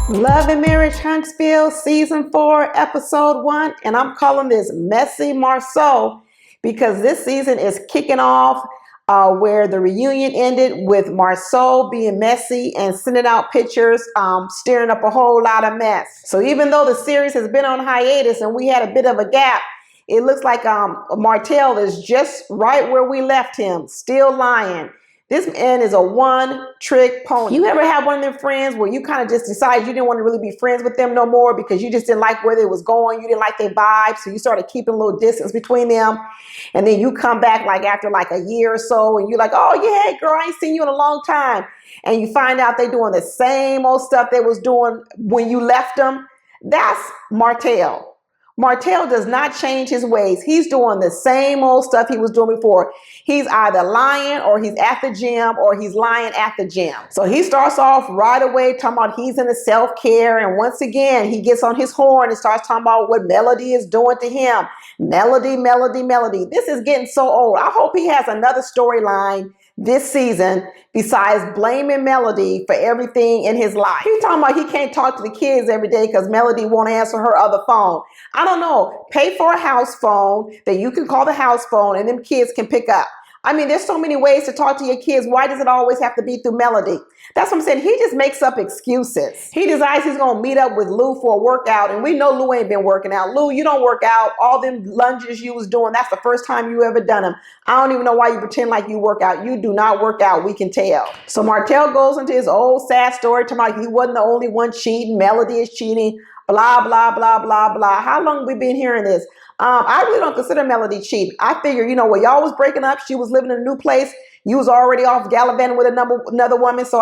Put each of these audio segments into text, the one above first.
Love and Marriage Huntsville, Season 4, Episode 1, and I'm calling this Messy Marsau because this season is kicking off where the reunion ended with Marsau being messy and sending out pictures, stirring up a whole lot of mess. So even though the series has been on hiatus and we had a bit of a gap, it looks like Martell is just right where we left him, still lying. This man is a one-trick pony. You ever have one of them friends where you kind of just decided you didn't want to really be friends with them no more because you just didn't like where they was going, you didn't like their vibe, so you started keeping a little distance between them, and then you come back like after like a year or so, and you're like, oh yeah, hey girl, I ain't seen you in a long time, and you find out they doing the same old stuff they was doing when you left them. That's Martell. Martell does not change his ways. He's doing the same old stuff he was doing before. He's either lying or he's at the gym or he's lying at the gym. So he starts off right away talking about he's into self-care. And once again, he gets on his horn and starts talking about what Melody is doing to him. Melody, Melody, Melody. This is getting so old. I hope he has another storyline this season besides blaming Melody for everything in his life. He's talking about he can't talk to the kids every day because Melody won't answer her other phone. I don't know. Pay for a house phone that you can call the house phone and them kids can pick up. I mean, there's so many ways to talk to your kids. Why does it always have to be through Melody? That's what I'm saying. He just makes up excuses. He decides he's going to meet up with Lou for a workout, and we know Lou ain't been working out. Lou, you don't work out. All them lunges you was doing, that's the first time you ever done them. I don't even know why you pretend like you work out. You do not work out. We can tell. So Martell goes into his old sad story, talking about he wasn't the only one cheating. Melody is cheating. Blah, blah, blah, blah, blah. How long have we been hearing this? I really don't consider Melody cheating. I figure, you know, when y'all was breaking up, she was living in a new place. You was already off gallivanting with another woman. So,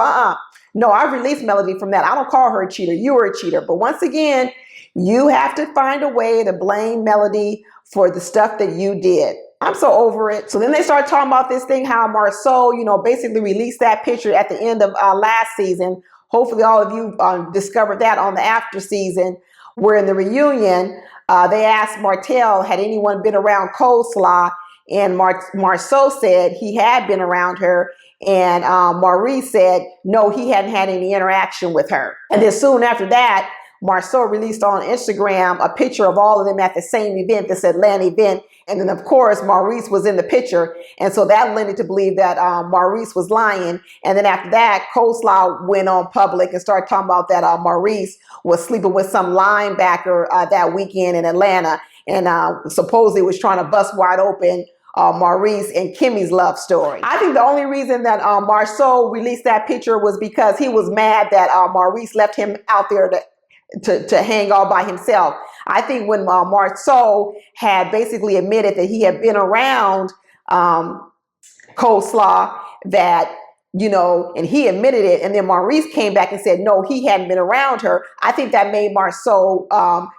no, I released Melody from that. I don't call her a cheater. You were a cheater. But once again, you have to find a way to blame Melody for the stuff that you did. I'm so over it. So then they start talking about this thing, how Marsau, you know, basically released that picture at the end of last season. Hopefully all of you discovered that on the after season, where in the reunion, they asked Martell, had anyone been around Coleslaw? And Marsau said he had been around her. And Maurice said, no, he hadn't had any interaction with her. And then soon after that, Marsau released on Instagram a picture of all of them at the same event that said LAN event. And then, of course, Maurice was in the picture. And so that led it to believe that Maurice was lying. And then after that, Coleslaw went on public and started talking about that Maurice was sleeping with some linebacker that weekend in Atlanta. And supposedly was trying to bust wide open Maurice and Kimmy's love story. I think the only reason that Marsau released that picture was because he was mad that Maurice left him out there to hang all by himself. I think when Marsau had basically admitted that he had been around Coleslaw, that, you know, and he admitted it, and then Maurice came back and said, no, he hadn't been around her. I think that made Marsau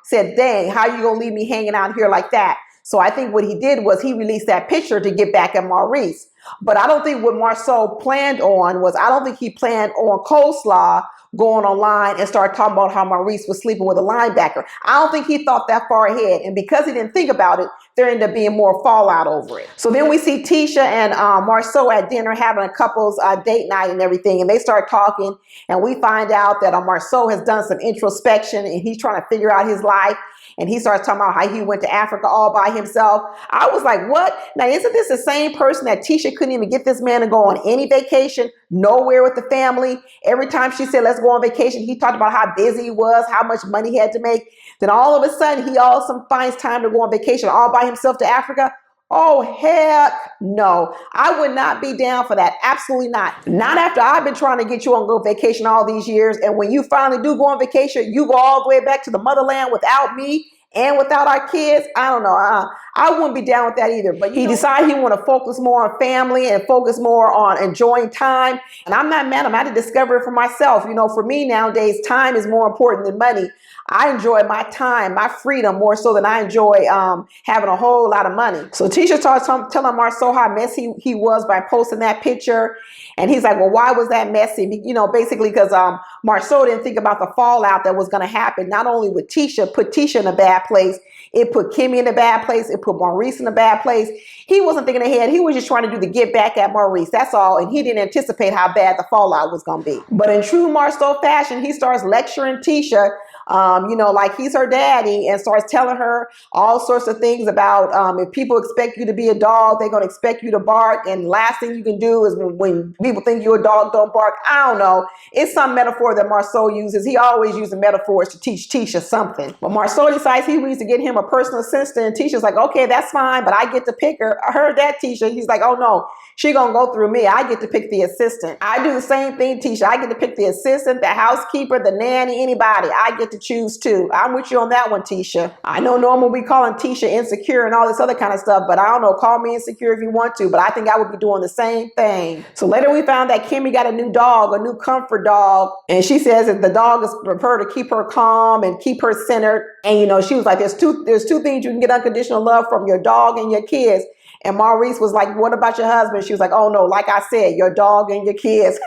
said, dang, how you gonna leave me hanging out here like that? So I think what he did was he released that picture to get back at Maurice. But I don't think what Marsau planned on was, I don't think he planned on Coleslaw going online and start talking about how Maurice was sleeping with a linebacker. I don't think he thought that far ahead. And because he didn't think about it, there ended up being more fallout over it. So then we see Tisha and Marsau at dinner having a couple's date night and everything. And they start talking, and we find out that Marsau has done some introspection and he's trying to figure out his life. And he starts talking about how he went to Africa all by himself. I was like, what? Now, isn't this the same person that Tisha couldn't even get this man to go on any vacation, nowhere with the family? Every time she said, let's go on vacation, he talked about how busy he was, how much money he had to make. Then all of a sudden, he also finds time to go on vacation all by himself to Africa. Oh, heck no. I would not be down for that. Absolutely not. Not after I've been trying to get you on go vacation all these years. And when you finally do go on vacation, you go all the way back to the motherland without me and without our kids. I don't know. I wouldn't be down with that either. But he decided he want to focus more on family and focus more on enjoying time. And I'm not mad. I'm out to discover it for myself. You know, for me nowadays, time is more important than money. I enjoy my time, my freedom, more so than I enjoy having a whole lot of money. So Tisha starts telling Marsau how messy he was by posting that picture. And he's like, well, why was that messy? You know, basically because Marsau didn't think about the fallout that was going to happen, not only with Tisha, put Tisha in a bad place. It put Kimmy in a bad place. It put Maurice in a bad place. He wasn't thinking ahead. He was just trying to do the get back at Maurice. That's all. And he didn't anticipate how bad the fallout was going to be. But in true Marsaus fashion, he starts lecturing Tisha, like he's her daddy, and starts telling her all sorts of things about if people expect you to be a dog, they're going to expect you to bark. And last thing you can do is when people think you're a dog, don't bark. I don't know. It's some metaphor that Marsau uses. He always uses metaphors to teach Tisha something. But Marsau decides he needs to get him a personal assistant. And Tisha's like, okay, that's fine, but I get to pick her. I heard that, Tisha. He's like, oh no, she gonna go through me. I get to pick the assistant. I do the same thing, Tisha. I get to pick the assistant, the housekeeper, the nanny, anybody. I get to choose too. I'm with you on that one, Tisha. I know normally we calling Tisha insecure and all this other kind of stuff, but I don't know, call me insecure if you want to, but I think I would be doing the same thing. So later we found that Kimmy got a new dog, a new comfort dog, and she says that the dog is for her to keep her calm and keep her centered. And she was like, there's two things you can get unconditional love from: your dog and your kids. And Maurice was like, what about your husband? She was like, oh no, like I said, your dog and your kids.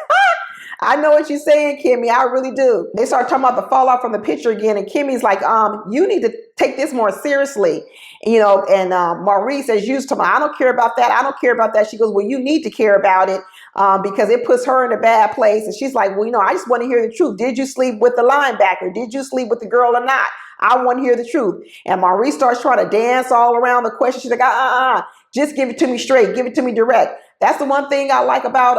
I know what you're saying, Kimmy. I really do. They start talking about the fallout from the picture again. And Kimmy's like, you need to take this more seriously. And Maurice, as used to, I don't care about that. I don't care about that. She goes, well, you need to care about it because it puts her in a bad place. And she's like, well, I just want to hear the truth. Did you sleep with the linebacker? Did you sleep with the girl or not? I want to hear the truth. And Maurice starts trying to dance all around the question. She's like, just give it to me straight. Give it to me direct. That's the one thing I like about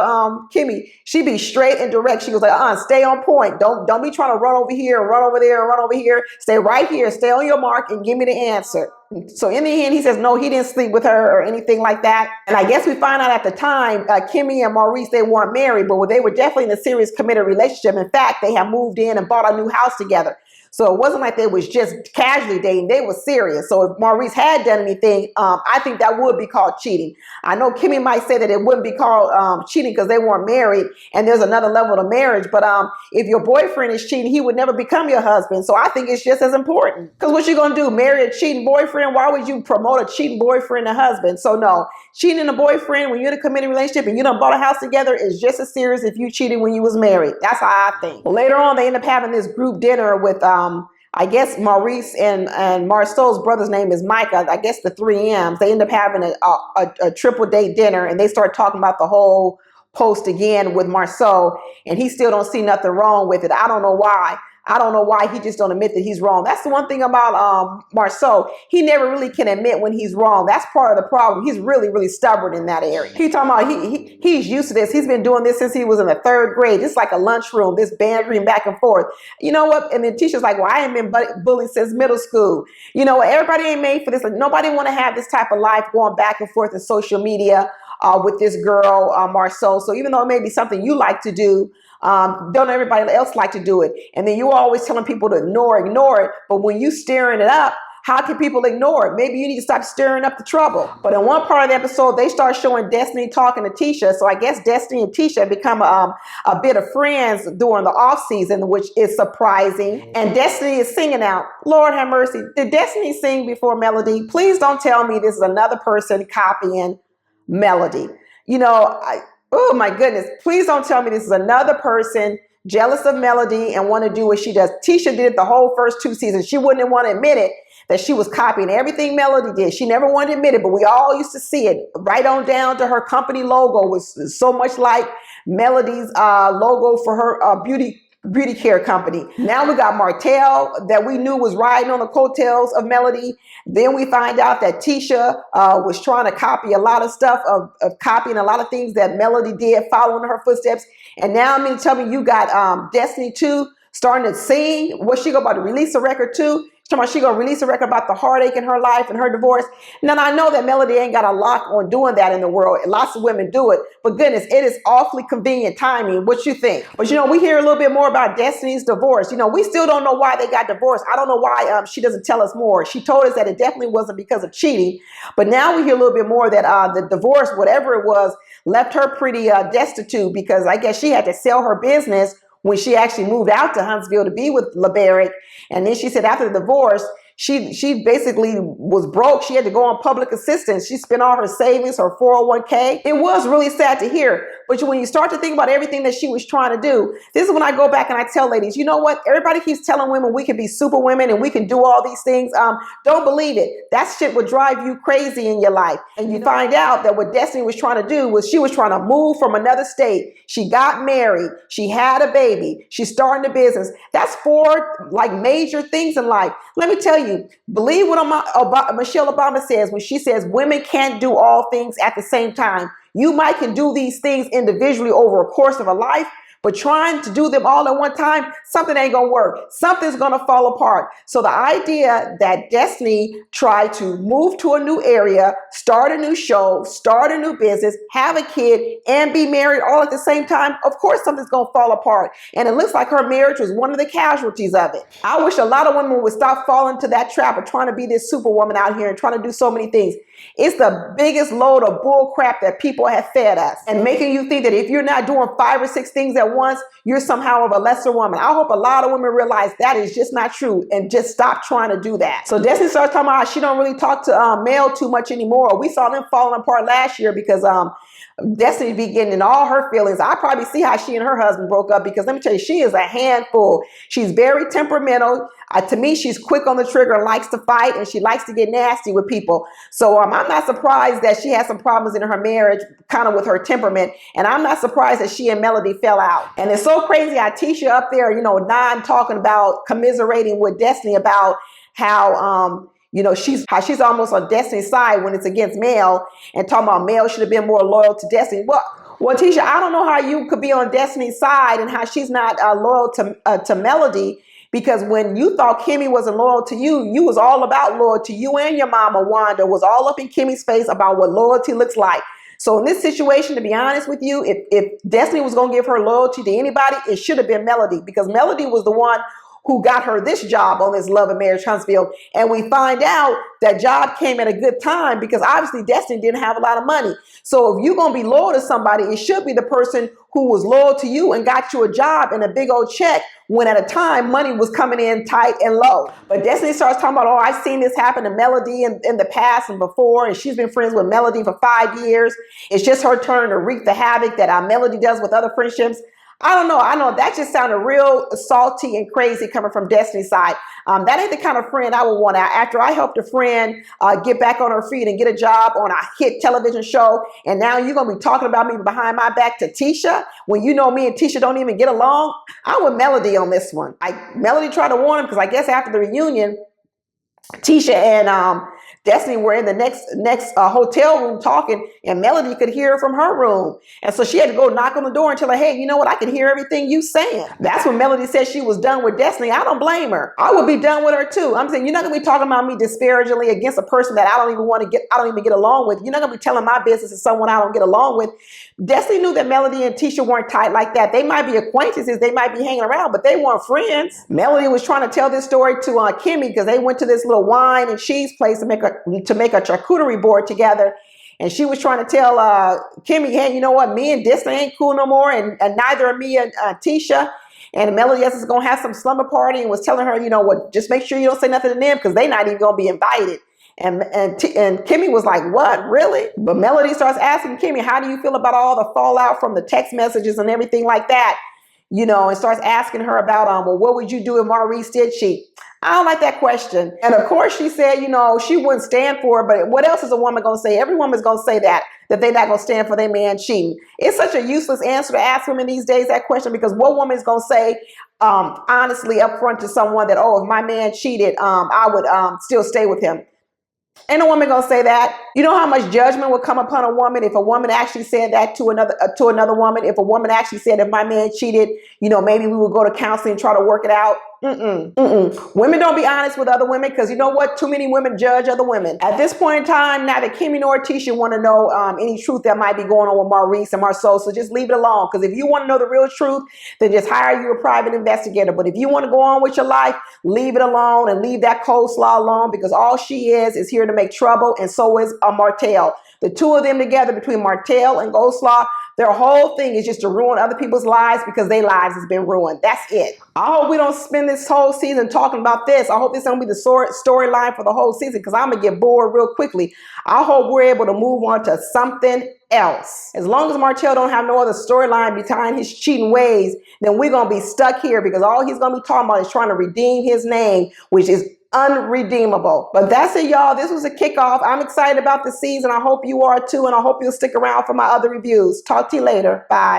Kimmy. She be straight and direct. She was like, stay on point. Don't be trying to run over here, run over there, run over here. Stay right here. Stay on your mark and give me the answer. So in the end, he says, no, he didn't sleep with her or anything like that. And I guess we find out at the time, Kimmy and Maurice, they weren't married, but they were definitely in a serious committed relationship. In fact, they had moved in and bought a new house together. So it wasn't like they was just casually dating. They were serious. So if Maurice had done anything, I think that would be called cheating. I know Kimmy might say that it wouldn't be called cheating because they weren't married and there's another level to marriage. But if your boyfriend is cheating, he would never become your husband. So I think it's just as important. Because what you going to do, marry a cheating boyfriend? Why would you promote a cheating boyfriend and husband? So no, cheating a boyfriend when you're in a committed relationship and you done bought a house together is just as serious if you cheated when you was married. That's how I think. Well, later on, they end up having this group dinner with I guess Maurice and Marceau's brother's name is Micah. I guess the 3Ms. They end up having a triple date dinner, and they start talking about the whole post again with Marsau, and he still don't see nothing wrong with it. I don't know why. I don't know why he just don't admit that he's wrong. That's the one thing about Marsau. He never really can admit when he's wrong. That's part of the problem. He's really, really stubborn in that area. He's talking about he's used to this. He's been doing this since he was in the 3rd grade. It's like a lunchroom, this bantering back and forth. You know what? And then Tisha's like, well, I ain't been bullied since middle school. You know what? Everybody ain't made for this. Like, nobody want to have this type of life going back and forth in social media with this girl, Marsau. So even though it may be something you like to do, don't everybody else like to do it? And then you're always telling people to ignore it. But when you stirring it up, how can people ignore it? Maybe you need to stop stirring up the trouble. But in one part of the episode, they start showing Destiny talking to Tisha. So I guess Destiny and Tisha become a bit of friends during the off season, which is surprising. And Destiny is singing out. Lord have mercy. Did Destiny sing before Melody? Please don't tell me this is another person copying Melody. Oh my goodness, please don't tell me this is another person jealous of Melody and want to do what she does. Tisha did it the whole first 2 seasons. She wouldn't want to admit it that she was copying everything Melody did. She never wanted to admit it, but we all used to see it right on down to her company logo was so much like Melody's logo for her beauty care company. Now we got Martell that we knew was riding on the coattails of Melody. Then we find out that Tisha was trying to copy a lot of stuff of copying a lot of things that Melody did, following her footsteps. And now tell me you got Destiny 2 starting to sing. What's she about to release a record too? She gonna release a record about the heartache in her life and her divorce. Now I know that Melody ain't got a lock on doing that in the world. Lots of women do it, but goodness, it is awfully convenient timing. What you think? But we hear a little bit more about Destiny's divorce. We still don't know why they got divorced. I don't know why she doesn't tell us more. She told us that it definitely wasn't because of cheating, but now we hear a little bit more that the divorce, whatever it was, left her pretty destitute because I guess she had to sell her business when she actually moved out to Huntsville to be with LeBaric. And then she said after the divorce, she basically was broke. She had to go on public assistance. She spent all her savings, her 401k. It was really sad to hear. But when you start to think about everything that she was trying to do, this is when I go back and I tell ladies, you know what? Everybody keeps telling women we can be super women and we can do all these things. Don't believe it. That shit will drive you crazy in your life. And you find out that what Destiny was trying to do was she was trying to move from another state. She got married. She had a baby. She's starting a business. That's 4 like major things in life. Let me tell you, believe what Michelle Obama says when she says women can't do all things at the same time. You might can do these things individually over a course of a life, but trying to do them all at one time, something ain't gonna work. Something's gonna fall apart. So the idea that Destiny tried to move to a new area, start a new show, start a new business, have a kid, and be married all at the same time, of course something's gonna fall apart. And it looks like her marriage was one of the casualties of it. I wish a lot of women would stop falling to that trap of trying to be this superwoman out here and trying to do so many things. It's the biggest load of bull crap that people have fed us and making you think that if you're not doing 5 or 6 things at once, you're somehow of a lesser woman. I hope a lot of women realize that is just not true and just stop trying to do that. So Destiny starts talking about how she don't really talk to male too much anymore. We saw them falling apart last year because Destiny be getting in all her feelings. I probably see how she and her husband broke up because let me tell you, she is a handful. She's very temperamental. To me, she's quick on the trigger and likes to fight, and she likes to get nasty with people. So I'm not surprised that she has some problems in her marriage, kind of with her temperament. And I'm not surprised that she and Melody fell out. And it's so crazy how Tisha up there, you know, talking about commiserating with Destiny about how, you know, she's almost on Destiny's side when it's against Mel, and talking about Mel should have been more loyal to Destiny. Well, Tisha, I don't know how you could be on Destiny's side and how she's not loyal to Melody, because when you thought Kimmy wasn't loyal to you, you was all about loyalty. You and your mama, Wanda, was all up in Kimmy's face about what loyalty looks like. So in this situation, to be honest with you, if Destiny was going to give her loyalty to anybody, it should have been Melody, because Melody was the one who got her this job on this Love and Marriage Huntsville. And we find out that job came at a good time because obviously Destiny didn't have a lot of money. So if you're going to be loyal to somebody, it should be the person who was loyal to you and got you a job and a big old check when at a time money was coming in tight and low. But Destiny starts talking about, oh, I've seen this happen to Melody in the past and before, and she's been friends with Melody for 5 years. It's just her turn to wreak the havoc that Melody does with other friendships. I don't know. I know that just sounded real salty and crazy coming from Destiny's side. That ain't the kind of friend I would want. After I helped a friend get back on her feet and get a job on a hit television show, and now you're going to be talking about me behind my back to Tisha when you know me and Tisha don't even get along. I'm with Melody on this one. Melody tried to warn him because I guess after the reunion, Tisha and Destiny were in the next hotel room talking, and Melody could hear from her room. And so she had to go knock on the door and tell her, hey, you know what? I can hear everything you saying. That's when Melody said she was done with Destiny. I don't blame her. I would be done with her too. I'm saying, you're not going to be talking about me disparagingly against a person that I don't even get along with. You're not going to be telling my business to someone I don't get along with. Destiny knew that Melody and Tisha weren't tight like that. They might be acquaintances. They might be hanging around, but they weren't friends. Melody was trying to tell this story to Kimmy because they went to this little wine and cheese place to make a charcuterie board together. And she was trying to tell Kimmy, hey, you know what? Me and Destiny ain't cool no more. And neither are me and Tisha. And Melody is going to have some slumber party and was telling her, you know what, just make sure you don't say nothing to them because they're not even going to be invited. And Kimmy was like, what, really? But Melody starts asking Kimmy, how do you feel about all the fallout from the text messages and everything like that? You know, and starts asking her about, well, what would you do if Maurice did cheat? I don't like that question. And of course she said, you know, she wouldn't stand for it, but what else is a woman going to say? Every woman's going to say that they're not going to stand for their man cheating. It's such a useless answer to ask women these days, that question, because what woman is going to say honestly up front to someone that, oh, if my man cheated, I would still stay with him? Ain't a woman gonna say that. You know how much judgment would come upon a woman if a woman actually said that to another woman? If a woman actually said, if my man cheated, you know, maybe we would go to counseling and try to work it out. Women don't be honest with other women because you know what? Too many women judge other women. At this point in time, neither Kimmy nor Tisha want to know any truth that might be going on with Maurice and Marceau. So just leave it alone. Because if you want to know the real truth, then just hire you a private investigator. But if you want to go on with your life, leave it alone and leave that coleslaw alone, because all she is here to make trouble, and so is Martell. The two of them together, between Martell and Coleslaw, Their whole thing is just to ruin other people's lives because their lives has been ruined. That's it. I hope we don't spend this whole season talking about this. I hope this is going to be the storyline for the whole season because I'm going to get bored real quickly. I hope we're able to move on to something else. As long as Marcel don't have no other storyline behind his cheating ways, then we're going to be stuck here because all he's going to be talking about is trying to redeem his name, which is unredeemable. But that's it, y'all. This was a kickoff. I'm excited about the season. I hope you are too, and I hope you'll stick around for my other reviews. Talk to you later. Bye.